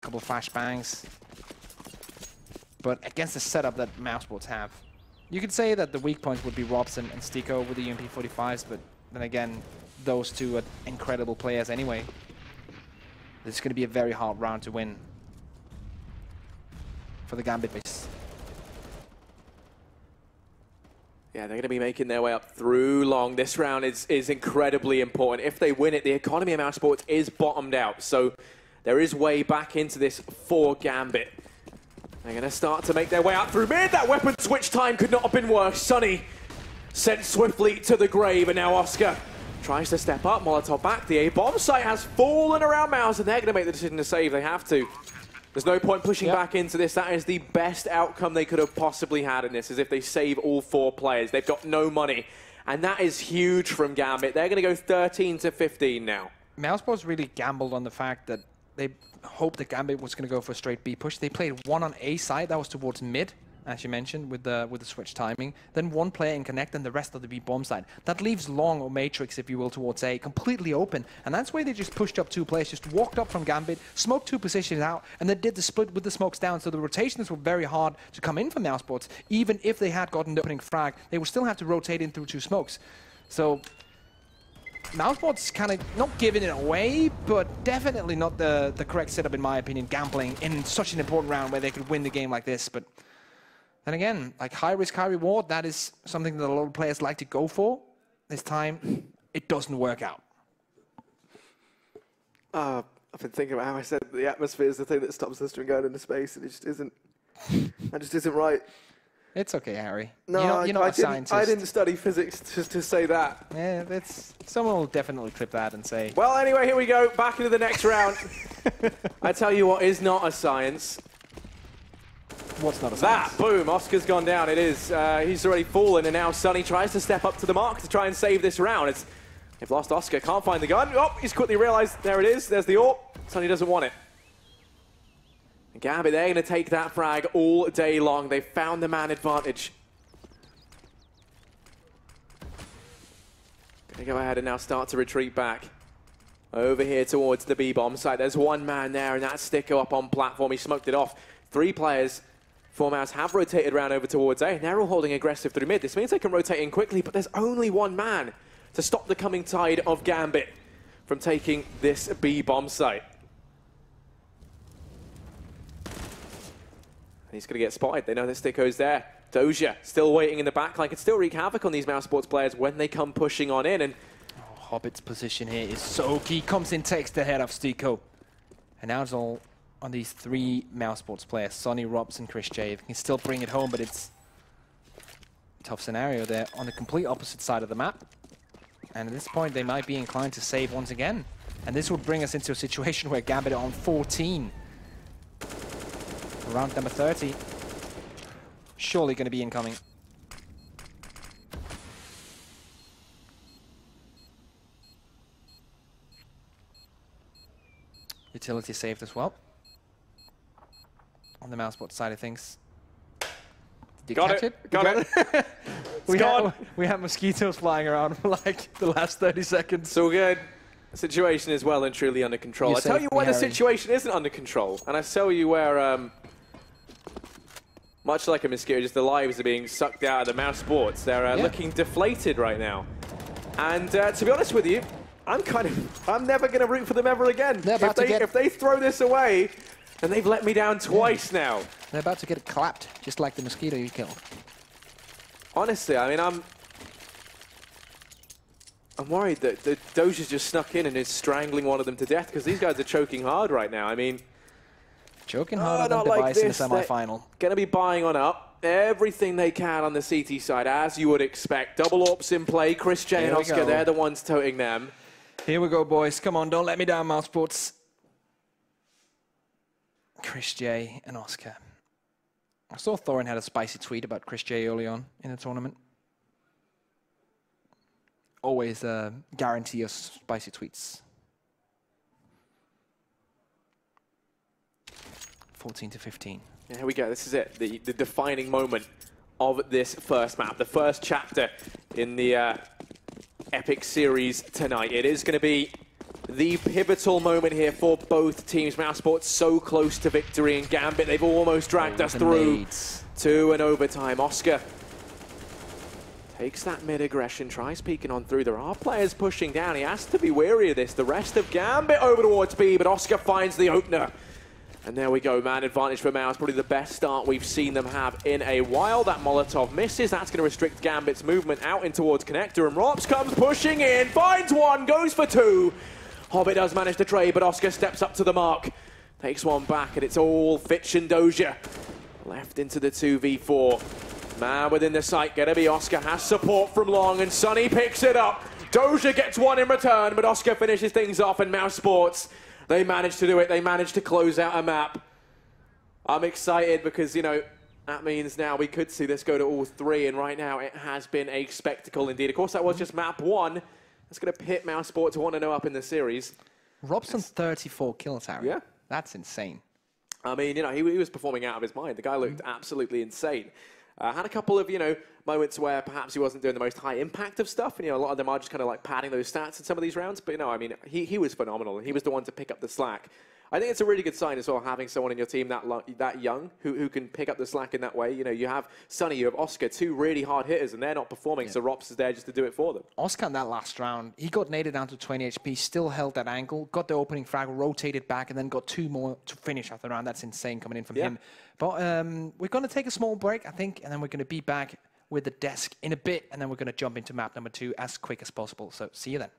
couple of flashbangs. But against the setup that Mousesports have, you could say that the weak points would be Robson and Stiko with the UMP45s, but then again, those two are incredible players anyway. This is going to be a very hard round to win for the Gambit base. Yeah, they're going to be making their way up through long. This round is incredibly important. If they win it, the economy of Mousesports is bottomed out. So there is way back into this for Gambit. They're going to start to make their way out through mid. That weapon switch time could not have been worse. Sunny sent swiftly to the grave, and now Oscar tries to step up. Molotov back. The A-bomb site has fallen around Mouse, and they're going to make the decision to save. They have to. There's no point pushing back into this. That is the best outcome they could have possibly had in this, is if they save all 4 players. They've got no money, and that is huge from Gambit. They're going to go 13 to 15 now. Mousesports really gambled on the fact that they hoped that Gambit was going to go for a straight B push. They played 1 on A side, that was towards mid, as you mentioned, with the switch timing. Then 1 player in connect and the rest of the B bomb side. That leaves long, or matrix, if you will, towards A, completely open. And that's why they just pushed up 2 players, just walked up from Gambit, smoked 2 positions out, and then did the split with the smokes down. So the rotations were very hard to come in for Mousesports. Even if they had gotten the opening frag, they would still have to rotate in through 2 smokes. So Mousesports kind of not giving it away, but definitely not the correct setup, in my opinion, gambling in such an important round where they could win the game like this. But then again, like high risk, high reward, that is something that a lot of players like to go for. This time, it doesn't work out. I've been thinking about how I said the atmosphere is the thing that stops us from going into space, and it just isn't. That just isn't right. It's okay, Harry. No, you're not a scientist. I didn't study physics just to say that. Yeah, someone will definitely clip that and say. Well, anyway, here we go. Back into the next round. I tell you what is not a science. What's not a science? That, boom, Oscar's gone down. It is. He's already fallen, and now Sunny tries to step up to the mark to try and save this round. They've lost Oscar, can't find the gun. Oh, he's quickly realized, there it is. There's the AWP. Sunny doesn't want it. And Gambit, they're going to take that frag all day long. They found the man advantage. Going to go ahead and now start to retreat back. Over here towards the B-bomb site. There's 1 man there, and that's Sticko up on platform. He smoked it off. 3 players. 4 Mouse have rotated around over towards A. They're all holding aggressive through mid. This means they can rotate in quickly, but there's only 1 man to stop the coming tide of Gambit from taking this B-bomb site. He's going to get spotted. They know that Sticko's there. Doja still waiting in the backline. Can still wreak havoc on these Mousesports players when they come pushing on in. And Hobbit's position here is so key. Comes in, takes the head of Sticko. And now it's all on these 3 Mousesports players. Sonny, Robson, Chris J. They can still bring it home, but it's a tough scenario there on the complete opposite side of the map. And at this point, they might be inclined to save once again. And this would bring us into a situation where Gambit are on 14. Round number 30. Surely going to be incoming. Utility saved as well. On the Mousebot side of things. Did you catch it? Got it. We had mosquitoes flying around for like the last 30 seconds. So good. The situation is well and truly under control. I tell you why the situation isn't under control. And I tell you where, much like a mosquito, just the lives are being sucked out of the Mousesports. They're looking deflated right now. And to be honest with you, I'm never going to root for them ever again. If they throw this away, then they've let me down twice now. They're about to get clapped, just like the mosquito you killed. Honestly, I mean, I'm worried that the Doja's just snuck in and is strangling one of them to death, because these guys are choking hard right now. I mean, choking hard on the device in the semi-final. Going to be buying on up everything they can on the CT side, as you would expect. Double AWPs in play. Chris J and Oscar, they're the ones toting them. Here we go, boys. Come on, don't let me down, Mousesports. Chris J and Oscar. I saw Thorin had a spicy tweet about Chris J early on in the tournament. Always guarantee us spicy tweets. 14 to 15. Yeah, here we go. This is it. The defining moment of this first map. The first chapter in the Epic series tonight. It is going to be the pivotal moment here for both teams. Mousesports so close to victory in Gambit. They've almost dragged us through to an overtime. Oscar takes that mid-aggression, tries peeking on through. There are players pushing down. He has to be wary of this. The rest of Gambit over towards B, but Oscar finds the opener. And there we go, man advantage for Mouse. Probably the best start we've seen them have in a while. That Molotov misses. That's going to restrict Gambit's movement out in towards Connector. And Rops comes pushing in, finds one, goes for two. Hobbit does manage to trade, but Oscar steps up to the mark. Takes one back, and it's all Fitch and Doja. Left into the 2v4. Man within the site, gonna be Oscar, has support from Long, and Sunny picks it up. Doja gets one in return, but Oscar finishes things off, and Mousesports, they managed to do it. They managed to close out a map. I'm excited because, you know, that means now we could see this go to all three, and right now it has been a spectacle indeed. Of course, that was just map one. That's gonna pit Mousesports to 1-0 up in the series. Robson 34 kills, Harry. Yeah. That's insane. I mean, you know, he was performing out of his mind. The guy looked absolutely insane. Had a couple of, you know, moments where perhaps he wasn't doing the most high impact of stuff. And, you know, a lot of them are just kind of like padding those stats in some of these rounds. But, you know, I mean, he was phenomenal. He was the one to pick up the slack. I think it's a really good sign as well, having someone in your team that young who can pick up the slack in that way. You know, you have Sunny, you have Oscar, two really hard hitters, and they're not performing. Yeah. So Rops is there just to do it for them. Oscar in that last round, he got naded down to 20 HP, still held that angle, got the opening frag, rotated back, and then got two more to finish after the round. That's insane coming in from him. But we're going to take a small break, I think, and then we're going to be back with the desk in a bit, and then we're going to jump into map number 2 as quick as possible. So see you then.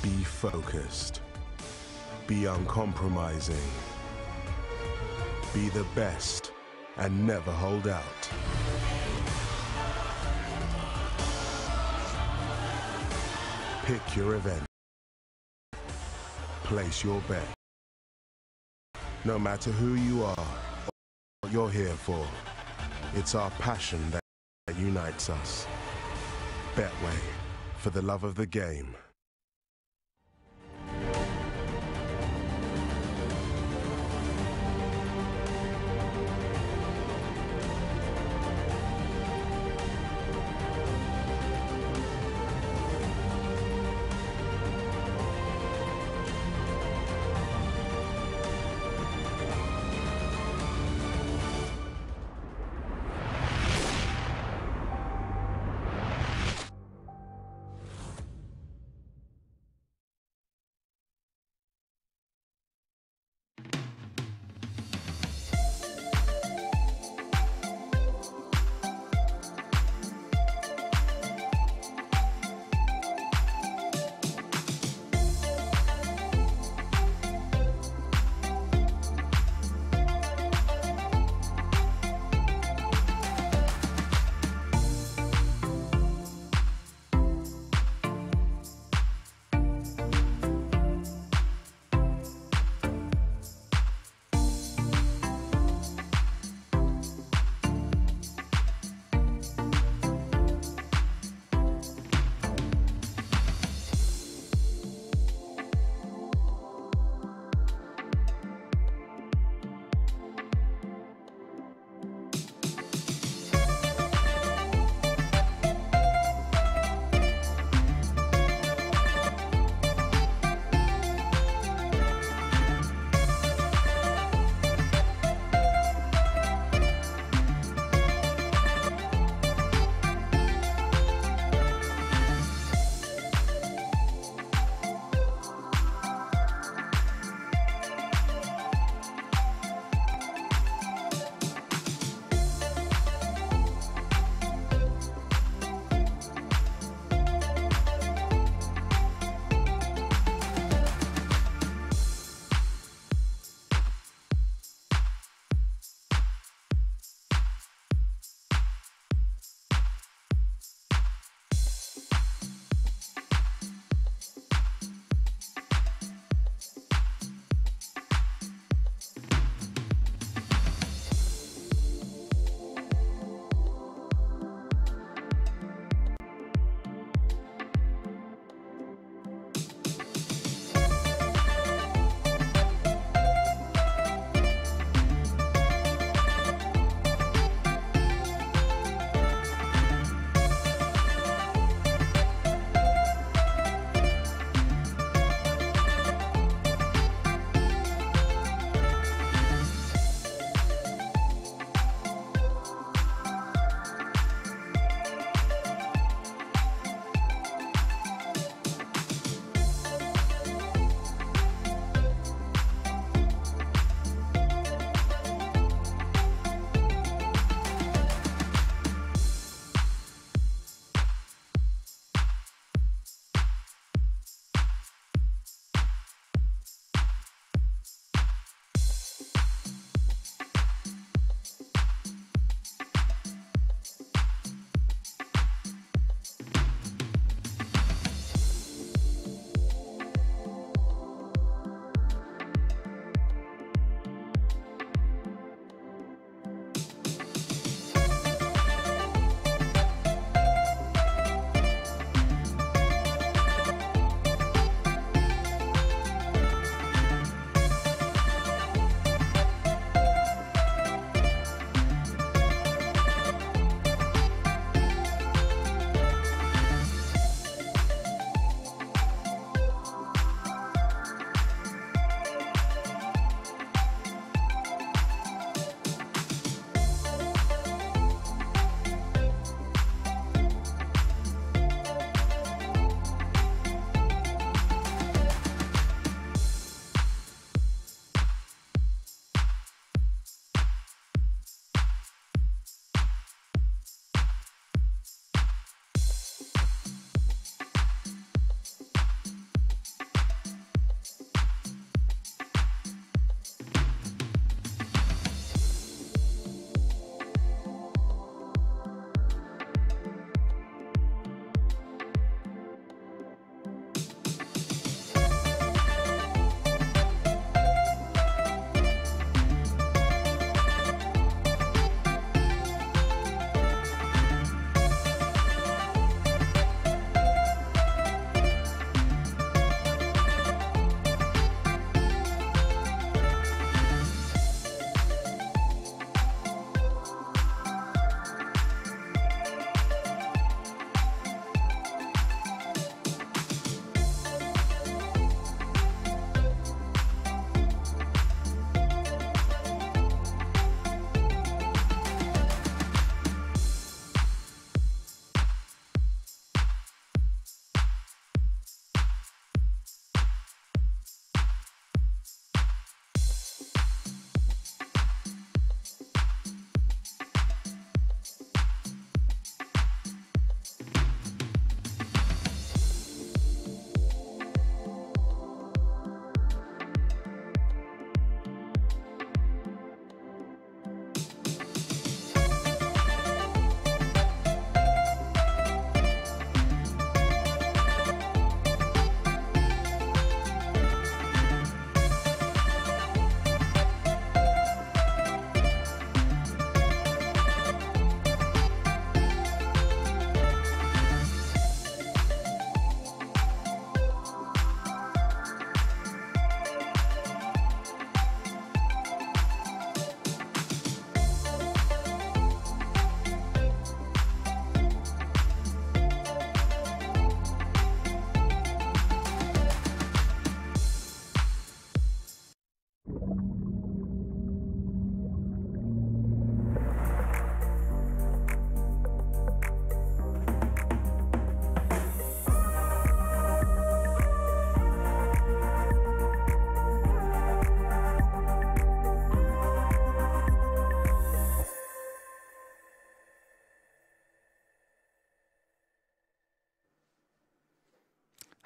Be focused. Be uncompromising. Be the best and never hold out. Pick your event. Place your bet. No matter who you are or what you're here for, it's our passion that unites us. Betway, for the love of the game.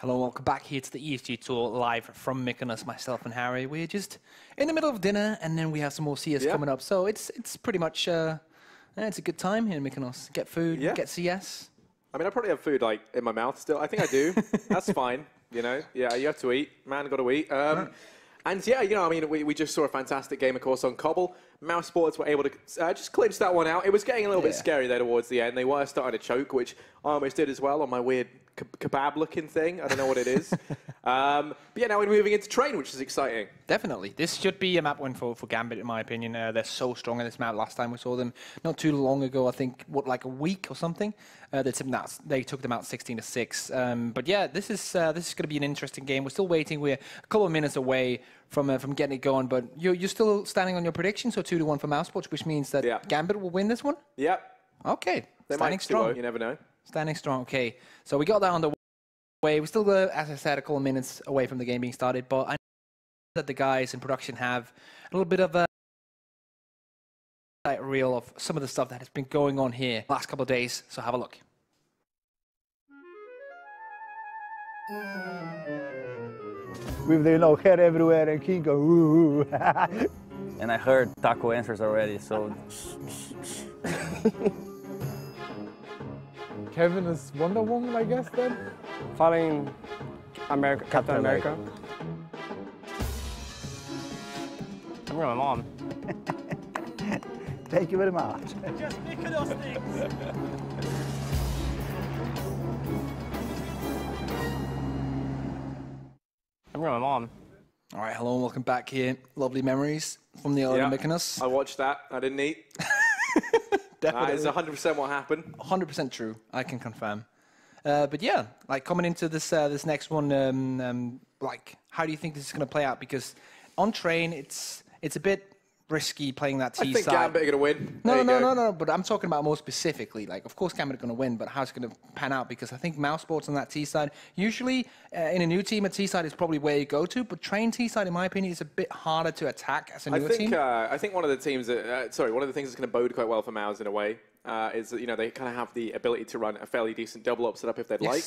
Hello, welcome back here to the ESG Tour live from Mykonos, myself and Harry. We're just in the middle of dinner, and then we have some more CS coming up. So it's pretty much it's a good time here in Mykonos. Get food, get CS. I mean, I probably have food like in my mouth still. I think I do. That's fine. You know, yeah, you have to eat. Man, got to eat. And yeah, you know, I mean, we just saw a fantastic game, of course, on Cobble. Mouse Sports were able to just clinch that one out. It was getting a little bit scary there towards the end. They were starting to choke, which I almost did as well on my weird kebab-looking thing. I don't know what it is. But yeah, now we're moving into Train, which is exciting. Definitely. This should be a map win for Gambit, in my opinion. They're so strong in this map. Last time we saw them, not too long ago, I think, like a week or something, they took them out 16-6. But yeah, this is going to be an interesting game. We're still waiting. We're a couple of minutes away from getting it going, but you're still standing on your prediction, so 2-1 for Mouse Sports, which means that Gambit will win this one? Yep. Okay. Standing strong. You never know. Standing strong. Okay. So we got that on the way. We're still, as I said, a couple of minutes away from the game being started, but I know that the guys in production have a little bit of a reel of some of the stuff that has been going on here last couple of days, so have a look. With the hair everywhere and King go ooh. And I heard Taco answers already, so. Kevin is Wonder Woman, I guess, then? Following Captain America. I'm going with my mom. Thank you very much. Just pick those things. I'm going with my mom. All right, hello and welcome back here. Lovely memories from the early Mykonos. I watched that. I didn't eat. That is 100% what happened. 100% true. I can confirm. But yeah, like coming into this this next one, like how do you think this is going to play out? Because on Train, it's a bit risky playing that T side. I think Gambit are going to win. No. But I'm talking about more specifically. Like, of course, Gambit are going to win, but how's it going to pan out? Because I think Mouse Sports on that T side, usually in a new team, a T side is probably where you go to. But Train T side, in my opinion, is a bit harder to attack as a newer team. I think one of the teams, one of the things that's going to bode quite well for Mouse in a way is that they kind of have the ability to run a fairly decent double up setup if they'd like.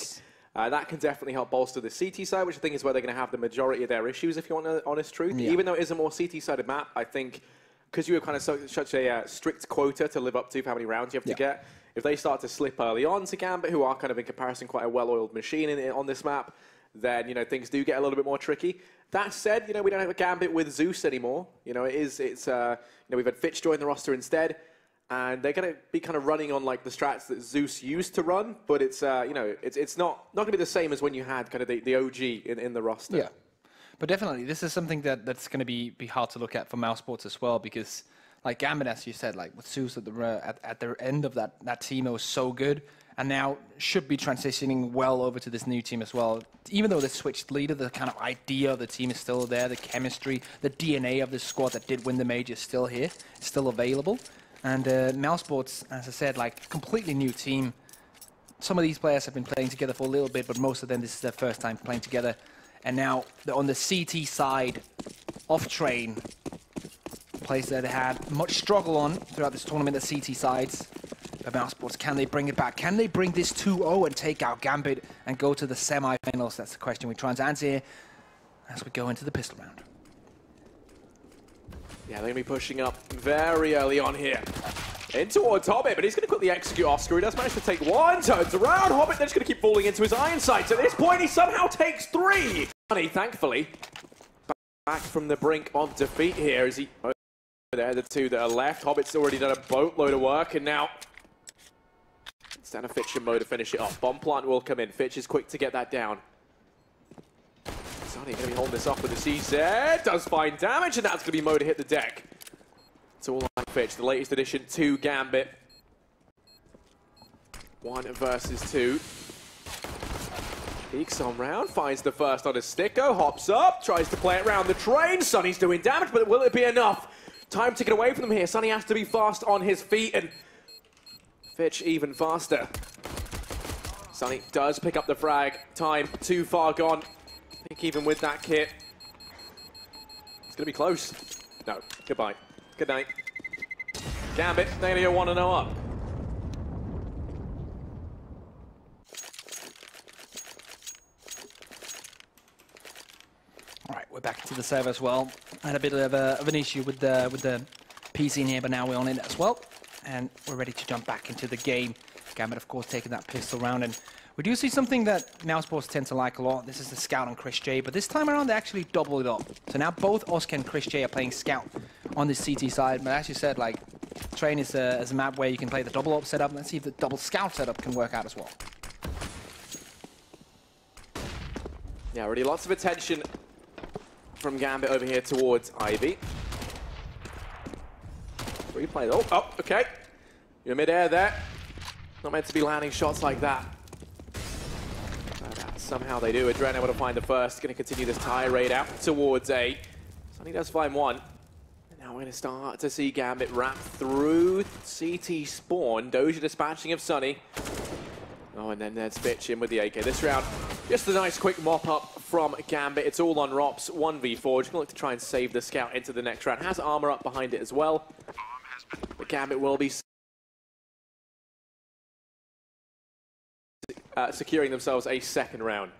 That can definitely help bolster the CT side, which I think is where they're going to have the majority of their issues, if you want the honest truth. Even though it is a more CT-sided map, I think because you have kind of such a strict quota to live up to for how many rounds you have to get, if they start to slip early on to Gambit, who are kind of in comparison quite a well-oiled machine on this map, then things do get a little bit more tricky. That said, we don't have a Gambit with Zeus anymore. We've had Fitch join the roster instead. And they're going to be kind of running on like the strats that Zeus used to run, but it's it's not going to be the same as when you had kind of the OG in the roster. Yeah, but definitely this is something that's going to be hard to look at for Mouse Sports as well, because like Gambit, as you said, like with Zeus at the end of that team, it was so good, and now should be transitioning well over to this new team as well. Even though they switched leader, the kind of idea of the team is still there, the chemistry, the DNA of this squad that did win the major is still here, still available. And Mouse Sports, as I said, like completely new team. Some of these players have been playing together for a little bit, but most of them, this is their first time playing together. And now they're on the CT side of Train, place that they had much struggle on throughout this tournament, the CT sides. But Mouse Sports, can they bring it back? Can they bring this 2-0 and take out Gambit and go to the semi-finals? That's the question we're trying to answer here as we go into the pistol round. Yeah, they're going to be pushing up very early on here. In towards Hobbit, but he's going to quickly execute Oscar. He does manage to take one, turns around. Hobbit then just going to keep falling into his iron sights. At this point, he somehow takes 3. Honey, thankfully, back from the brink of defeat here as he... There, the two that are left. Hobbit's already done a boatload of work, and now... It's down to Fitch and Mo to finish it off. Bomb plant will come in. Fitch is quick to get that down. Sonny going to be holding this off with the CZ. Does find damage, and that's going to be Mo to hit the deck. It's all like Fitch, the latest addition to Gambit. 1 versus 2. Peeks on round, finds the first on a sticker, hops up, tries to play it round the Train. Sonny's doing damage, but will it be enough? Time ticking away from them here. Sonny has to be fast on his feet, and Fitch even faster. Sonny does pick up the frag. Time too far gone. I think even with that kit, it's going to be close. No, goodbye. Good night. Gambit, they're going to go 1-0 up. We're back into the server as well. Had a bit of an issue with the PC in here, but now we're on it as well. And we're ready to jump back into the game. Gambit, of course, taking that pistol round. And we do see something that Mousesports tend to like a lot. This is the Scout on Chris J, but this time around, they actually double it up. So now both Oscar and Chris J are playing Scout on the CT side. But as you said, like, Train is a map where you can play the double up setup. Let's see if the double Scout setup can work out as well. Yeah, already lots of attention from Gambit over here towards Ivy. Replay. Oh, okay. You're mid-air there. Not meant to be landing shots like that. But, somehow they do. Adren able to find the first. Going to continue this tirade out towards A. Sunny does find one. And now we're going to start to see Gambit wrap through CT spawn. Doja dispatching of Sunny. Oh, and then there's Fitch in with the AK. This round, just a nice quick mop-up from Gambit. It's all on Rops, 1v4. Just going to look to try and save the Scout into the next round. Has armor up behind it as well. But Gambit will be securing themselves a second round.